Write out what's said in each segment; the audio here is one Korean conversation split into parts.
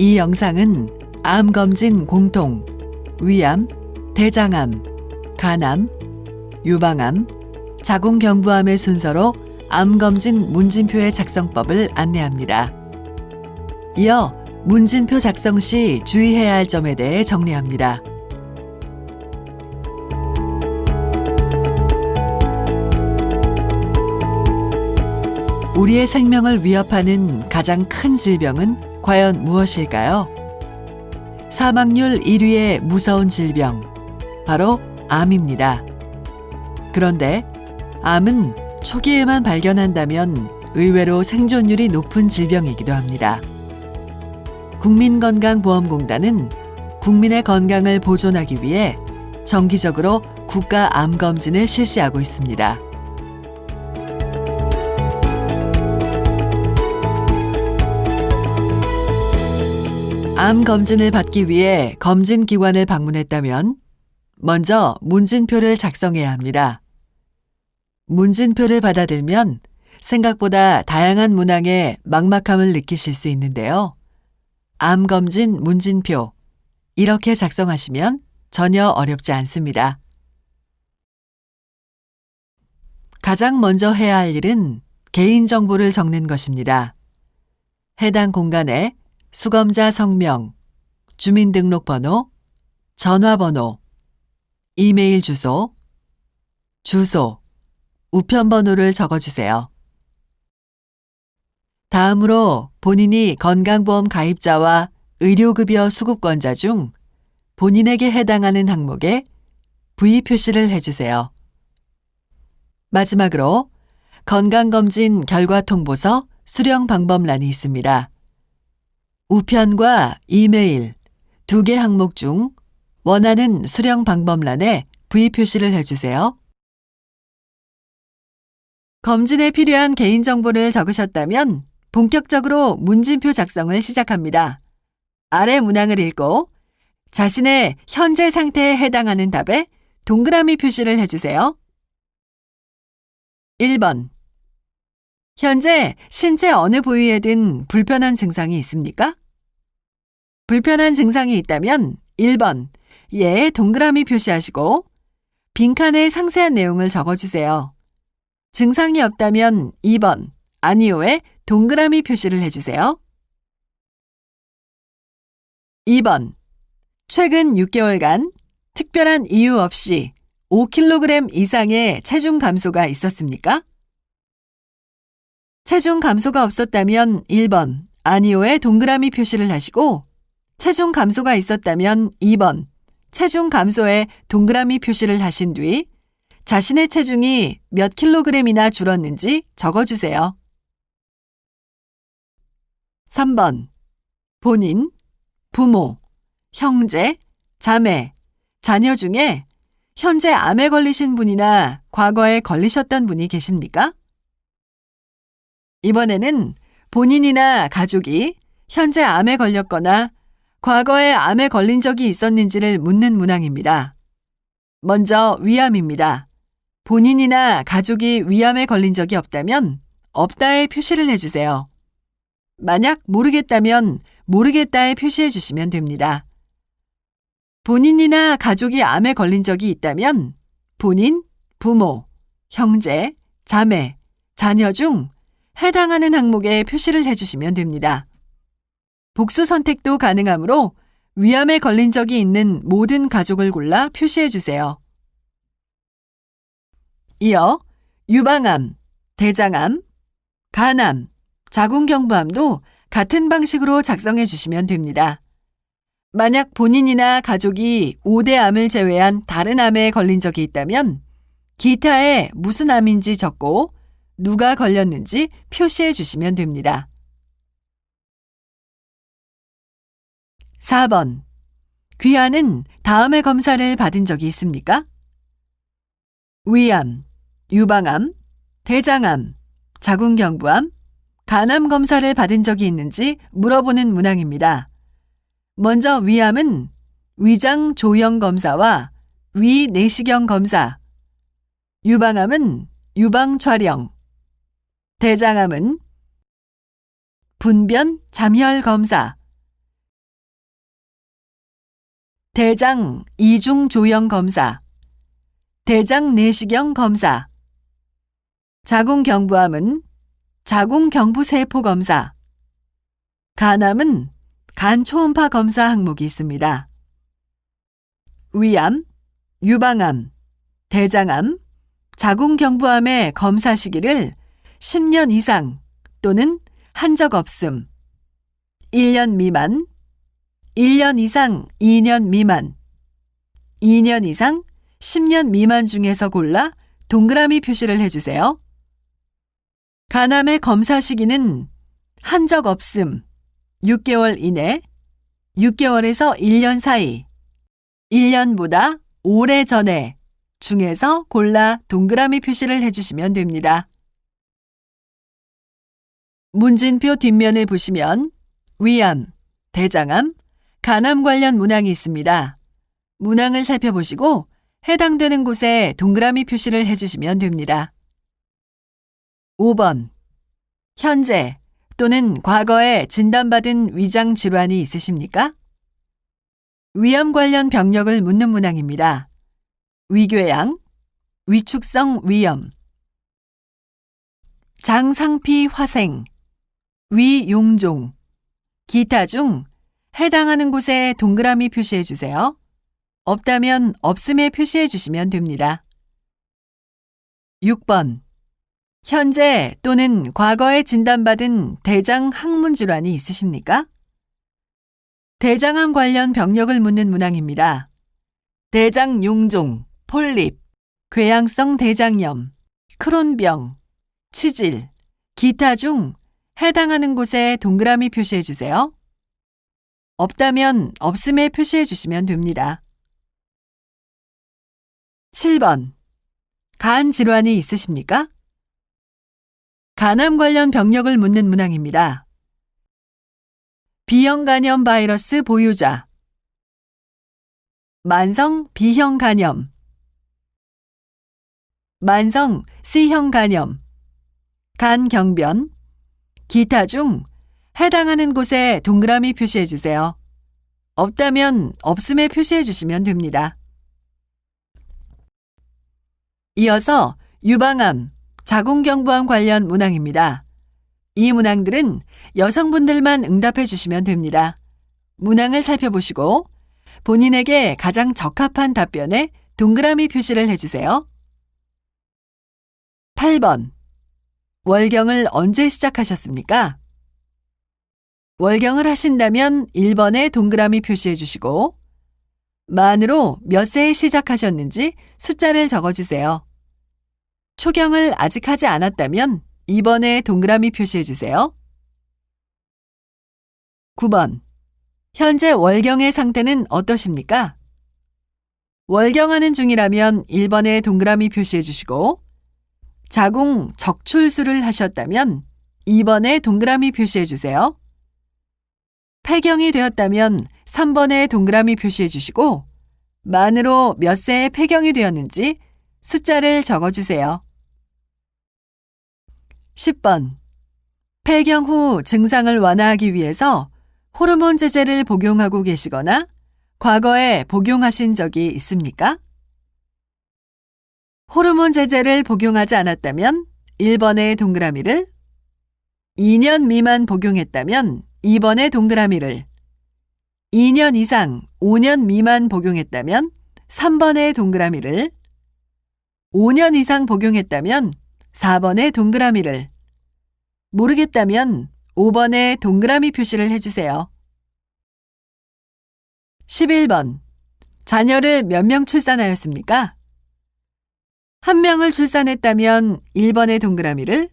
이 영상은 암검진 공통, 위암, 대장암, 간암, 유방암, 자궁경부암의 순서로 암검진 문진표의 작성법을 안내합니다. 이어 문진표 작성 시 주의해야 할 점에 대해 정리합니다. 우리의 생명을 위협하는 가장 큰 질병은 과연 무엇일까요? 사망률 1위의 무서운 질병, 바로 암입니다. 그런데 암은 초기에만 발견한다면 의외로 생존율이 높은 질병이기도 합니다. 국민건강보험공단은 국민의 건강을 보존하기 위해 정기적으로 국가 암검진을 실시하고 있습니다. 암 검진을 받기 위해 검진기관을 방문했다면 먼저 문진표를 작성해야 합니다. 문진표를 받아들면 생각보다 다양한 문항에 막막함을 느끼실 수 있는데요. 암 검진 문진표, 이렇게 작성하시면 전혀 어렵지 않습니다. 가장 먼저 해야 할 일은 개인정보를 적는 것입니다. 해당 공간에 수검자 성명, 주민등록번호, 전화번호, 이메일 주소, 우편번호를 적어주세요. 다음으로 본인이 건강보험 가입자와 의료급여 수급권자 중 본인에게 해당하는 항목에 V 표시를 해주세요. 마지막으로 건강검진 결과통보서 수령 방법란이 있습니다. 우편과 이메일 두 개 항목 중 원하는 수령 방법란에 V 표시를 해주세요. 검진에 필요한 개인정보를 적으셨다면 본격적으로 문진표 작성을 시작합니다. 아래 문항을 읽고 자신의 현재 상태에 해당하는 답에 동그라미 표시를 해주세요. 1번. 현재 신체 어느 부위에든 불편한 증상이 있습니까? 불편한 증상이 있다면 1번, 예에 동그라미 표시하시고 빈칸에 상세한 내용을 적어주세요. 증상이 없다면 2번, 아니오에 동그라미 표시를 해주세요. 2번, 최근 6개월간 특별한 이유 없이 5kg 이상의 체중 감소가 있었습니까? 체중 감소가 없었다면 1번, 아니오에 동그라미 표시를 하시고 체중 감소가 있었다면 2번, 체중 감소에 동그라미 표시를 하신 뒤 자신의 체중이 몇 킬로그램이나 줄었는지 적어주세요. 3번, 본인, 부모, 형제, 자매, 자녀 중에 현재 암에 걸리신 분이나 과거에 걸리셨던 분이 계십니까? 이번에는 본인이나 가족이 현재 암에 걸렸거나 과거에 암에 걸린 적이 있었는지를 묻는 문항입니다. 먼저 위암입니다. 본인이나 가족이 위암에 걸린 적이 없다면 없다에 표시를 해주세요. 만약 모르겠다면 모르겠다에 표시해 주시면 됩니다. 본인이나 가족이 암에 걸린 적이 있다면 본인, 부모, 형제, 자매, 자녀 중 해당하는 항목에 표시를 해주시면 됩니다. 복수 선택도 가능하므로 위암에 걸린 적이 있는 모든 가족을 골라 표시해 주세요. 이어 유방암, 대장암, 간암, 자궁경부암도 같은 방식으로 작성해 주시면 됩니다. 만약 본인이나 가족이 5대 암을 제외한 다른 암에 걸린 적이 있다면 기타에 무슨 암인지 적고 누가 걸렸는지 표시해 주시면 됩니다. 4번. 귀하는 다음의 검사를 받은 적이 있습니까? 위암, 유방암, 대장암, 자궁경부암, 간암 검사를 받은 적이 있는지 물어보는 문항입니다. 먼저 위암은 위장 조형 검사와 위 내시경 검사, 유방암은 유방 촬영, 대장암은 분변 잠혈 검사, 대장 이중 조형 검사, 대장 내시경 검사, 자궁경부암은 자궁경부세포 검사, 간암은 간 초음파 검사 항목이 있습니다. 위암, 유방암, 대장암, 자궁경부암의 검사 시기를 10년 이상 또는 한 적 없음, 1년 미만, 1년 이상 2년 미만, 2년 이상 10년 미만 중에서 골라 동그라미 표시를 해주세요. 간암의 검사 시기는 한 적 없음, 6개월 이내, 6개월에서 1년 사이, 1년보다 오래 전에 중에서 골라 동그라미 표시를 해주시면 됩니다. 문진표 뒷면을 보시면 위암, 대장암, 간암 관련 문항이 있습니다. 문항을 살펴보시고 해당되는 곳에 동그라미 표시를 해주시면 됩니다. 5번. 현재 또는 과거에 진단받은 위장 질환이 있으십니까? 위암 관련 병력을 묻는 문항입니다. 위궤양, 위축성 위염, 장상피 화생, 위용종, 기타 중 해당하는 곳에 동그라미 표시해 주세요. 없다면 없음에 표시해 주시면 됩니다. 6번. 현재 또는 과거에 진단받은 대장 항문 질환이 있으십니까? 대장암 관련 병력을 묻는 문항입니다. 대장 용종, 폴립, 궤양성 대장염, 크론병, 치질, 기타 중 해당하는 곳에 동그라미 표시해 주세요. 없다면 없음에 표시해 주시면 됩니다. 7번. 간 질환이 있으십니까? 간암 관련 병력을 묻는 문항입니다. B형 간염 바이러스 보유자, 만성 B형 간염, 만성 C형 간염, 간경변, 기타 중 해당하는 곳에 동그라미 표시해 주세요. 없다면 없음에 표시해 주시면 됩니다. 이어서 유방암, 자궁경부암 관련 문항입니다. 이 문항들은 여성분들만 응답해 주시면 됩니다. 문항을 살펴보시고 본인에게 가장 적합한 답변에 동그라미 표시를 해주세요. 8번. 월경을 언제 시작하셨습니까? 월경을 하신다면 1번에 동그라미 표시해 주시고 만으로 몇 세에 시작하셨는지 숫자를 적어주세요. 초경을 아직 하지 않았다면 2번에 동그라미 표시해 주세요. 9번. 현재 월경의 상태는 어떠십니까? 월경하는 중이라면 1번에 동그라미 표시해 주시고 자궁 적출술을 하셨다면 2번에 동그라미 표시해 주세요. 폐경이 되었다면 3번에 동그라미 표시해 주시고 만으로 몇 세에 폐경이 되었는지 숫자를 적어주세요. 10번. 폐경 후 증상을 완화하기 위해서 호르몬 제제를 복용하고 계시거나 과거에 복용하신 적이 있습니까? 호르몬 제제를 복용하지 않았다면 1번에 동그라미를, 2년 미만 복용했다면 2번에 동그라미를, 2년 이상 5년 미만 복용했다면 3번에 동그라미를, 5년 이상 복용했다면 4번에 동그라미를, 모르겠다면 5번에 동그라미 표시를 해주세요. 11번. 자녀를 몇 명 출산하였습니까? 1명을 출산했다면 1번에 동그라미를,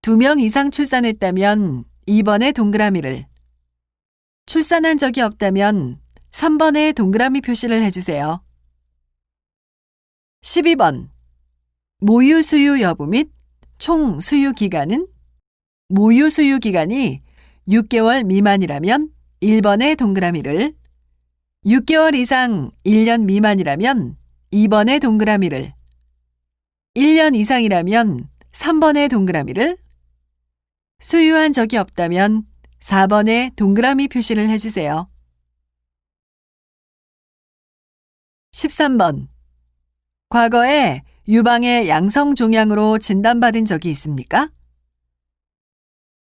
2명 이상 출산했다면 2번에 동그라미를, 출산한 적이 없다면 3번에 동그라미 표시를 해주세요. 12번. 모유 수유 여부 및 총 수유 기간은? 모유 수유 기간이 6개월 미만이라면 1번에 동그라미를, 6개월 이상 1년 미만이라면 2번에 동그라미를, 1년 이상이라면 3번에 동그라미를, 수유한 적이 없다면 4번에 동그라미 표시를 해주세요. 13번. 과거에 유방의 양성 종양으로 진단받은 적이 있습니까?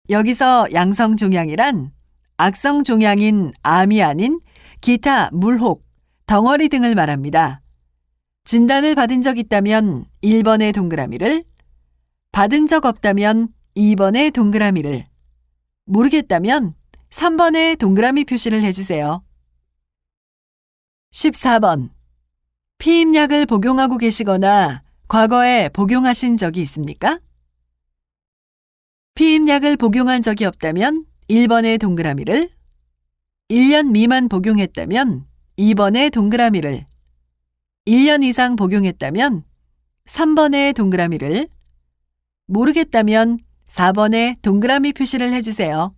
여기서 양성 종양이란 악성 종양인 암이 아닌 기타 물혹, 덩어리 등을 말합니다. 진단을 받은 적 있다면 1번의 동그라미를, 받은 적 없다면 2번의 동그라미를, 모르겠다면 3번의 동그라미 표시를 해주세요. 14번. 피임약을 복용하고 계시거나 과거에 복용하신 적이 있습니까? 피임약을 복용한 적이 없다면 1번의 동그라미를, 1년 미만 복용했다면 2번의 동그라미를, 1년 이상 복용했다면 3번의 동그라미를, 모르겠다면 4번의 동그라미 표시를 해주세요.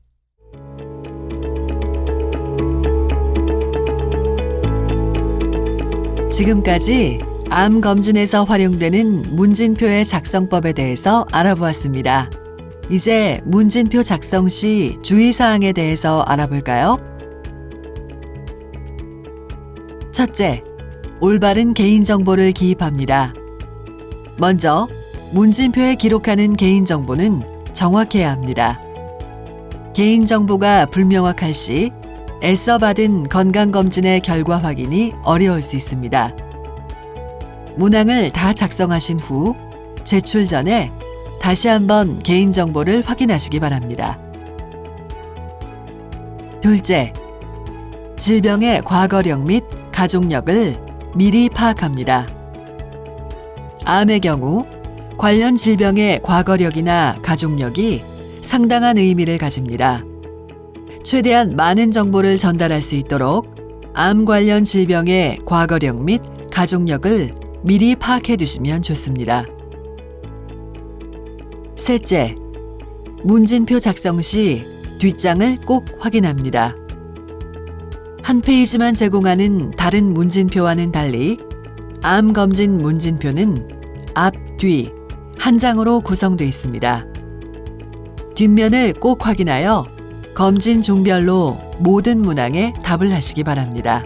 지금까지 암 검진에서 활용되는 문진표의 작성법에 대해서 알아보았습니다. 이제 문진표 작성 시 주의사항에 대해서 알아볼까요? 첫째, 올바른 개인정보를 기입합니다. 먼저, 문진표에 기록하는 개인정보는 정확해야 합니다. 개인정보가 불명확할 시 애써 받은 건강검진의 결과 확인이 어려울 수 있습니다. 문항을 다 작성하신 후 제출 전에 다시 한번 개인정보를 확인하시기 바랍니다. 둘째, 질병의 과거력 및 가족력을 미리 파악합니다. 암의 경우 관련 질병의 과거력이나 가족력이 상당한 의미를 가집니다. 최대한 많은 정보를 전달할 수 있도록 암 관련 질병의 과거력 및 가족력을 미리 파악해 두시면 좋습니다. 셋째, 문진표 작성 시 뒷장을 꼭 확인합니다. 한 페이지만 제공하는 다른 문진표와는 달리 암 검진 문진표는 앞, 뒤, 한 장으로 구성되어 있습니다. 뒷면을 꼭 확인하여 검진 종별로 모든 문항에 답을 하시기 바랍니다.